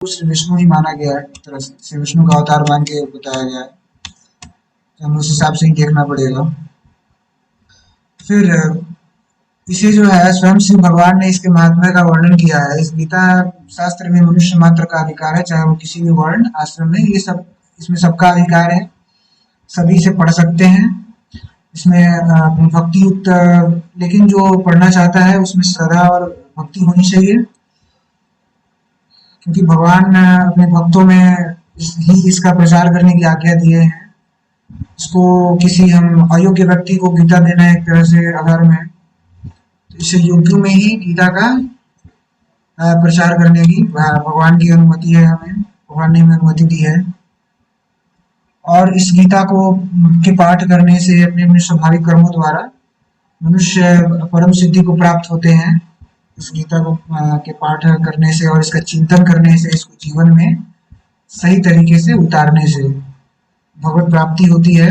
श्री विष्णु ही माना गया है, एक तरह से श्री विष्णु का अवतार मान के बताया गया है, तो हमें उस हिसाब से ही देखना पड़ेगा। फिर इसे जो है स्वयं श्री भगवान ने इसके महात्म्य का वर्णन किया है। इस गीता शास्त्र में मनुष्य मात्र का अधिकार है, चाहे वो किसी भी वर्ण आश्रम में, ये सब इसमें सबका अधिकार है, सभी इसे पढ़ सकते हैं। इसमें भक्ति युक्त, लेकिन जो पढ़ना चाहता है उसमें श्रद्धा और भक्ति होनी चाहिए, क्योंकि भगवान अपने भक्तों में ही इसका प्रचार करने की आज्ञा दिए हैं। इसको किसी हम अयोग्य व्यक्ति को गीता देना एक तरह से अधर्म है, तो इससे योग्यों में ही गीता का प्रचार करने की भगवान की अनुमति है, हमें भगवान ने हमें अनुमति दी है। और इस गीता को के पाठ करने से अपने अपने स्वाभाविक कर्मों द्वारा मनुष्य परम सिद्धि को प्राप्त होते हैं। इस गीता को के पाठ करने से और इसका चिंतन करने से, इसको जीवन में सही तरीके से उतारने से भगवत प्राप्ति होती है।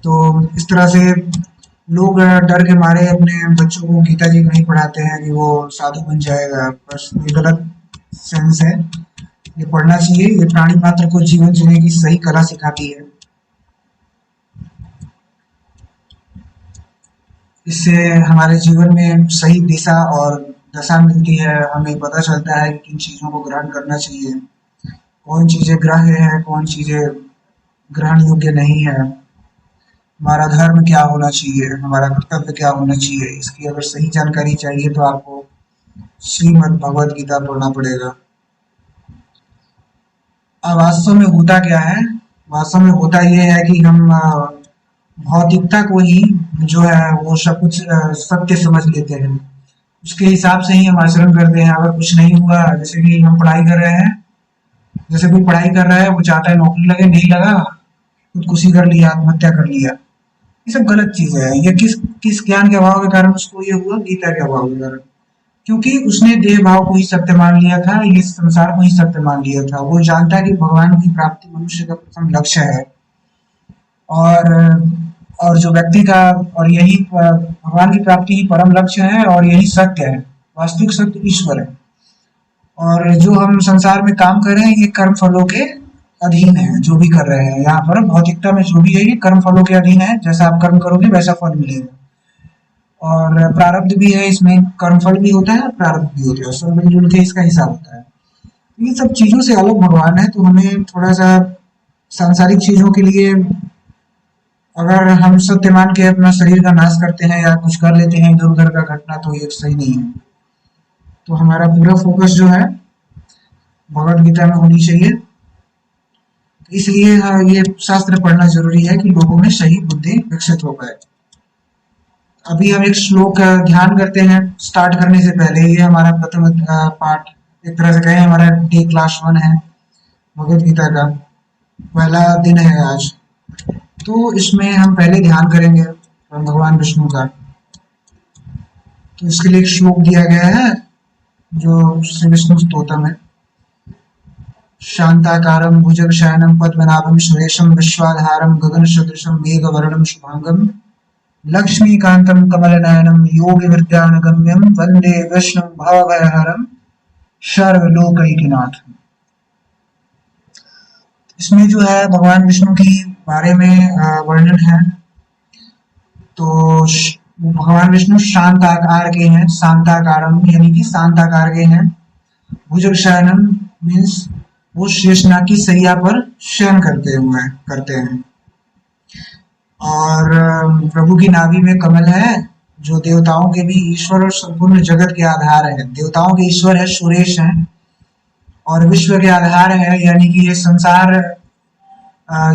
तो इस तरह से लोग डर के मारे अपने बच्चों को गीता जी नहीं पढ़ाते हैं कि वो साधु बन जाएगा, बस ये गलत सेंस है। ये पढ़ना चाहिए, ये प्राणी मात्र को जीवन जीने की सही कला सिखाती है। इससे हमारे जीवन में सही दिशा और दशा मिलती है, हमें पता चलता है कि किन चीज़ों को ग्रहण करना चाहिए, कौन चीज़ें ग्राह्य है, कौन चीज़ें ग्रहण योग्य नहीं है, हमारा धर्म क्या होना चाहिए, हमारा कर्तव्य क्या होना चाहिए। इसकी अगर सही जानकारी चाहिए तो आपको श्रीमद् भगवद गीता पढ़ना पड़ेगा। अब वास्तव में होता क्या है? वास्तव में होता ये है कि हम भौतिकता को ही जो है वो सब कुछ सत्य समझ लेते हैं, उसके हिसाब से ही हम आचरण करते हैं। अगर कुछ नहीं हुआ, जैसे कि हम पढ़ाई कर रहे हैं, जैसे कोई पढ़ाई कर रहा है, वो चाहता है नौकरी लगे, नहीं लगा, खुदकुशी कर लिया, आत्महत्या कर लिया, ये सब गलत चीज है। ये किस ज्ञान के अभाव के कारण उसको ये हुआ? गीता के अभाव के कारण, क्योंकि उसने देह भाव को ही सत्य मान लिया था, ये संसार को ही सत्य मान लिया था। वो जानता है कि भगवान की प्राप्ति मनुष्य का प्रथम लक्ष्य है, और जो व्यक्ति का, और यही भगवान की प्राप्ति ही परम लक्ष्य है, और यही सत्य है, वास्तविक सत्य ईश्वर है। और जो हम संसार में काम कर रहे हैं, ये कर्म फलों के अधीन है। जो भी कर रहे हैं यहाँ पर भौतिकता में जो भी है, ये कर्म फलों के अधीन है। जैसा आप कर्म करोगे वैसा फल मिलेगा, और प्रारब्ध भी है, इसमें कर्म फल भी होता है, प्रारब्ध भी होता है, सब मिलजुल के इसका हिसाब होता है। ये सब चीजों से अलग भगवान है, तो हमें थोड़ा सा सांसारिक चीजों के लिए, अगर हम सत्य मान के अपना शरीर का नाश करते हैं या कुछ कर लेते हैं इधर उधर का घटना, तो ये सही नहीं है। तो हमारा पूरा फोकस जो है भगवद गीता में होनी चाहिए। इसलिए ये शास्त्र पढ़ना जरूरी है कि लोगों में सही बुद्धि विकसित हो पाए। अभी हम एक श्लोक ध्यान करते हैं स्टार्ट करने से पहले। ये हमारा प्रथम पाठ, एक तरह से कहें हमारा डे क्लास 1 है, भगवद गीता का पहला दिन है आज। तो इसमें हम पहले ध्यान करेंगे भगवान विष्णु का। तो इसके लिए एक श्लोक दिया गया है जो श्री विष्णु स्तोत्रम है। शांताकारं भुजगशयनं पद्मनाभं सुरेशं विश्वाधारं गगन सदृशं मेघवर्णं शुभांगं लक्ष्मीकांतं कमलनयनं योगिविद्यानगम्यं वंदे विष्णुं भवभयहरं सर्वलोकैकनाथं। इसमें जो है भगवान विष्णु की बारे में वर्णन है। तो भगवान विष्णु शांत आकार के हैं, शांताकारम यानी कि शांत आकार के हैं। भुजगशयनम मीन्स वो शेषनाग की सैया पर शयन करते हैं। और प्रभु की नाभि में कमल है, जो देवताओं के भी ईश्वर और संपूर्ण जगत के आधार है। देवताओं के ईश्वर है, सुरेश है, और विश्व के आधार है, यानी कि ये संसार,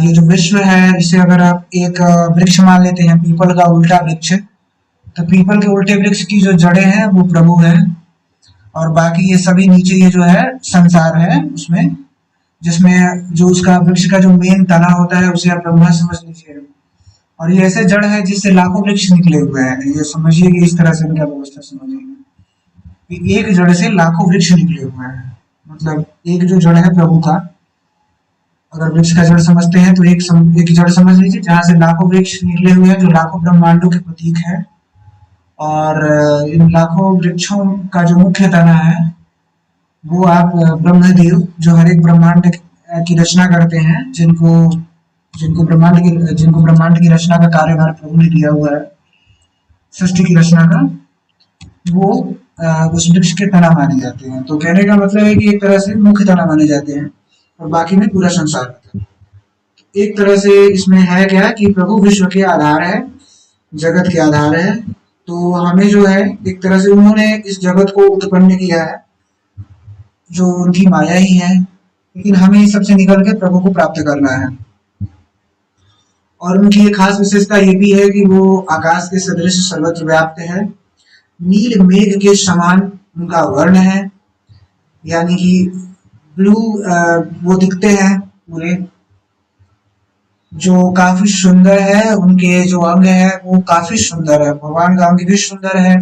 ये जो विश्व है, इसे अगर आप एक वृक्ष मान लेते हैं, पीपल का उल्टा वृक्ष, तो पीपल के उल्टे वृक्ष की जो जड़ें हैं वो प्रभु है, और बाकी ये सभी नीचे ये जो है संसार है, उसमें जिसमें जो उसका वृक्ष का जो मेन तना होता है उसे आप ब्रह्मा समझ लीजिए। और ये ऐसे जड़ है जिससे लाखों वृक्ष निकले हुए हैं। ये समझिए कि इस तरह से इनका व्यवस्था समझिए, एक जड़ से लाखों वृक्ष निकले हुए हैं। मतलब एक जो जड़ है प्रभु का, अगर वृक्ष का जड़ समझते हैं तो एक जड़ समझ लीजिए जहां से लाखों वृक्ष निकले हुए हैं, जो लाखों ब्रह्मांडों के प्रतीक है। और इन लाखों वृक्षों का जो मुख्य तना है वो आप ब्रह्मदेव जो हर एक ब्रह्मांड की रचना करते हैं, जिनको जिनको ब्रह्मांड की रचना का कार्यभार प्रभु ने दिया हुआ है, सृष्टि की रचना का, वो उस वृक्ष के तना माने जाते हैं। तो कहने का मतलब है कि एक तरह से मुख्य तना माने जाते हैं और बाकी में पूरा संसार होता है। एक तरह से इसमें है क्या कि प्रभु विश्व के आधार है, जगत के आधार है। तो हमें जो है एक तरह से उन्होंने इस जगत को उत्पन्न किया है, जो उनकी माया ही है, लेकिन हमें इस सबसे निकल के प्रभु को प्राप्त करना है। और उनकी एक खास विशेषता ये भी है कि वो आकाश के सदृश सर्वत्र व्याप्त है, नील मेघ के समान उनका वर्ण है, यानी कि ब्लू वो दिखते हैं पूरे, जो काफी सुंदर है। उनके जो अंग है वो काफी सुंदर है, भगवान का अंग भी सुंदर है।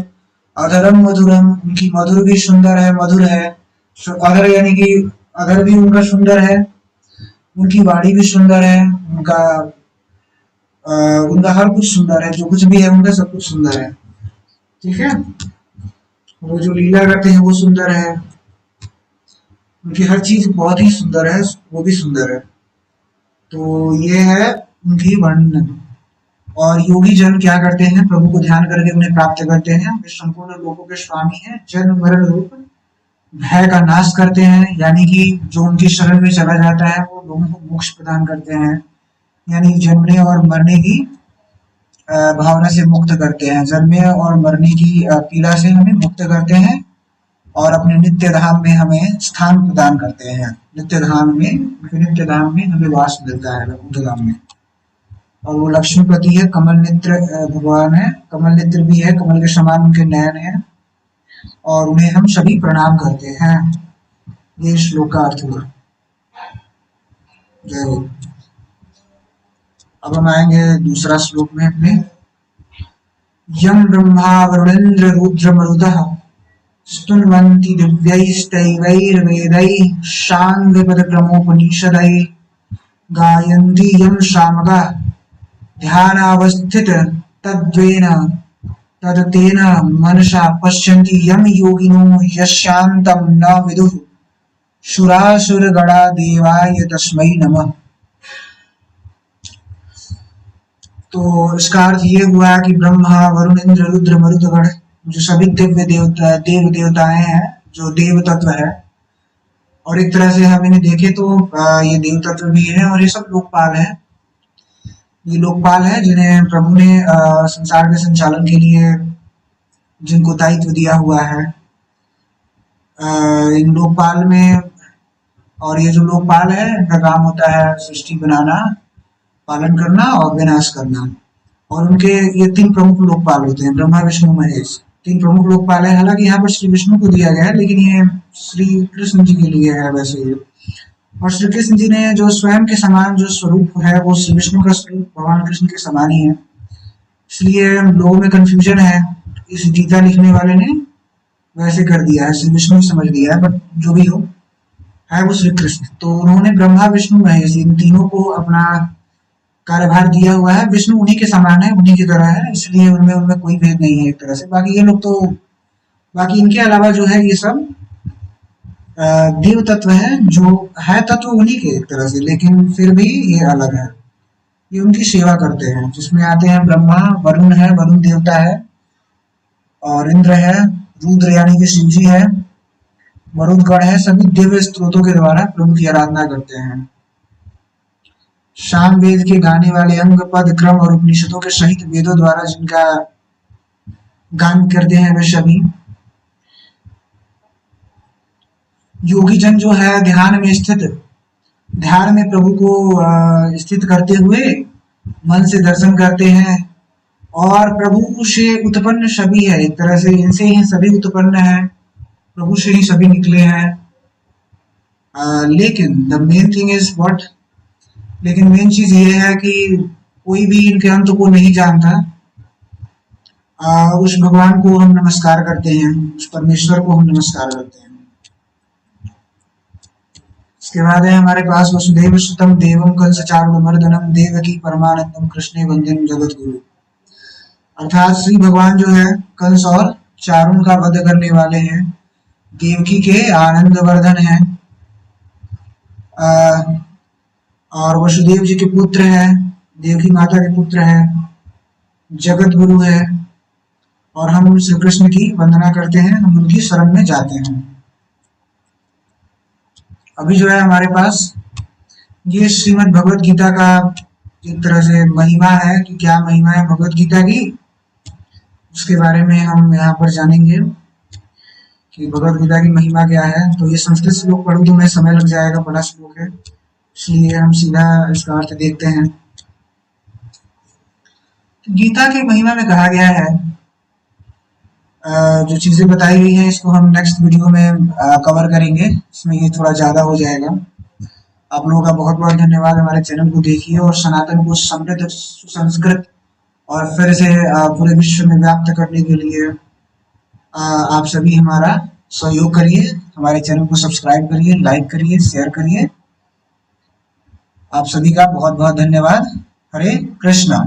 अधरम मधुरम, उनकी मधुर भी सुंदर है, मधुर है। अधर यानी कि अधर भी उनका सुंदर है, उनकी वाणी भी सुंदर है, उनका हर कुछ सुंदर है, जो कुछ भी है उनका सब कुछ सुंदर है। ठीक है, वो जो लीला करते हैं वो सुंदर है, उनकी हर चीज बहुत ही सुंदर है, वो भी सुंदर है। तो ये है उनकी वर्णन। और योगी जन क्या करते हैं, प्रभु को ध्यान करके उन्हें प्राप्त करते हैं। वे संपूर्ण लोगों के स्वामी हैं, जन्म मरण रूप भय का नाश करते हैं, यानी कि जो उनकी शरण में चला जाता है वो लोगों को मोक्ष प्रदान करते हैं, यानी जन्मने और मरने की भावना से मुक्त करते हैं, जन्मे और मरने की पीड़ा से हमें मुक्त करते हैं और अपने नित्य धाम में हमें स्थान प्रदान करते हैं। नित्य धाम में हमें वास मिलता है वैकुंठ धाम में। और वो लक्ष्मीपति है, कमल नेत्र भगवान है, कमल नेत्र भी है, कमल के समान उनके नयन है और उन्हें हम सभी प्रणाम करते हैं। ये श्लोक का अर्थ हुआ। जय हो। अब हम आएंगे दूसरा श्लोक में अपने। यं ब्रह्मा वरुणेन्द्र रुद्र मरुतः स्तुन्वन्ति दिव्यैस्तैवैर्वेदैः साङ्गपदक्रमोपनिषदैः गायन्ति यं सामगाः ध्यानावस्थित तद्तेन मनसा पश्यन्ति यं योगिनो यस्यान्तं न विदुः सुरासुरगणा देवाय तस्मै नमः। तो इसका अर्थ ये हुआ कि ब्रह्मा वरुण इंद्र रुद्र मरुतगण, जो सभी दिव्य देव देवताएं हैं, जो देव तत्व है। और एक तरह से हम इन्हें देखें तो ये देव तत्व भी है और ये सब लोकपाल है। ये लोकपाल है जिन्हें प्रभु ने संसार के संचालन के लिए जिनको दायित्व दिया हुआ है। इन लोकपाल में, और ये जो लोकपाल है इनका काम होता है सृष्टि बनाना, पालन करना और विनाश करना। और उनके ये तीन प्रमुख लोकपाल होते हैं, ब्रह्मा विष्णु महेश, तीन प्रमुख लोकपाल है। हालांकि यहाँ पर श्री विष्णु को दिया गया है, लेकिन ये श्री कृष्ण जी के लिए है वैसे ये। और श्री कृष्ण जी ने जो स्वयं के समान जो स्वरूप है वो श्री विष्णु का स्वरूप भगवान कृष्ण के समान ही है। इसलिए लोगों में कंफ्यूजन है, इस गीता लिखने वाले ने वैसे कर दिया है, श्री विष्णु समझ दिया है, बट जो भी हो है वो श्री कृष्ण। तो उन्होंने ब्रह्मा विष्णु महेश इन तीनों को अपना कार्यभार दिया हुआ है। विष्णु उन्हीं के समान है, उन्हीं की तरह है, इसलिए उनमें कोई भेद नहीं है एक तरह से। बाकी ये लोग तो, बाकी इनके अलावा जो है ये सब देव तत्व है, जो है तत्व उन्हीं के एक तरह से, लेकिन फिर भी ये अलग है। ये उनकी सेवा करते हैं, जिसमें आते हैं ब्रह्मा, वरुण है, वरुण देवता है, और इंद्र है, रुद्र यानी कि शिव जी है, मरुदगण है। सभी दिव्य स्त्रोतों के द्वारा प्रभु की आराधना करते हैं। शाम वेद के गाने वाले अंग पद क्रम और उपनिषदों के सहित वेदों द्वारा जिनका गान करते हैं वे सभी। योगी जन जो है ध्यान में स्थित, ध्यान में प्रभु को स्थित करते हुए मन से दर्शन करते हैं। और प्रभु से उत्पन्न सभी है, एक तरह से इनसे ही सभी उत्पन्न है, प्रभु से ही सभी निकले हैं। लेकिन the main thing is what, लेकिन मेन चीज ये है कि कोई भी इनके अंत को नहीं जानता। उस भगवान को हम नमस्कार करते हैं, उस परमेश्वर को हम नमस्कार करते हैं। इसके बाद है हमारे पास वसुदेव सुतम देवम कंस चारुमर्दनम देवकी परमानंदम कृष्णे वंदन जगत गुरु। अर्थात श्री भगवान जो है कंस और चारुण का वध करने वाले हैं, देवकी के आनंदवर्धन हैं, और वसुदेव जी के पुत्र हैं, देवकी माता के पुत्र हैं, जगत गुरु है, और हम श्री कृष्ण की वंदना करते हैं, हम उनकी शरण में जाते हैं। अभी जो है हमारे पास ये श्रीमद् भगवत गीता का एक तरह से महिमा है कि क्या महिमा है भगवत गीता की, उसके बारे में हम यहाँ पर जानेंगे कि भगवत गीता की महिमा क्या है। तो ये संस्कृत श्लोक पढ़ूं तो मैं समय लग जाएगा, बड़ा श्लोक है, इसलिए हम सीधा इसका अर्थ देखते हैं। गीता की महिमा में कहा गया है, जो चीजें बताई हुई हैं इसको हम नेक्स्ट वीडियो में कवर करेंगे, इसमें ये थोड़ा ज्यादा हो जाएगा। आप लोगों का बहुत बहुत धन्यवाद, हमारे चैनल को देखिए और सनातन को समृद्ध सुसंस्कृत और फिर से पूरे विश्व में व्याप्त करने के लिए आप सभी हमारा सहयोग करिए, हमारे चैनल को सब्सक्राइब करिए, लाइक करिए, शेयर करिए। आप सभी का बहुत बहुत धन्यवाद। हरे कृष्णा।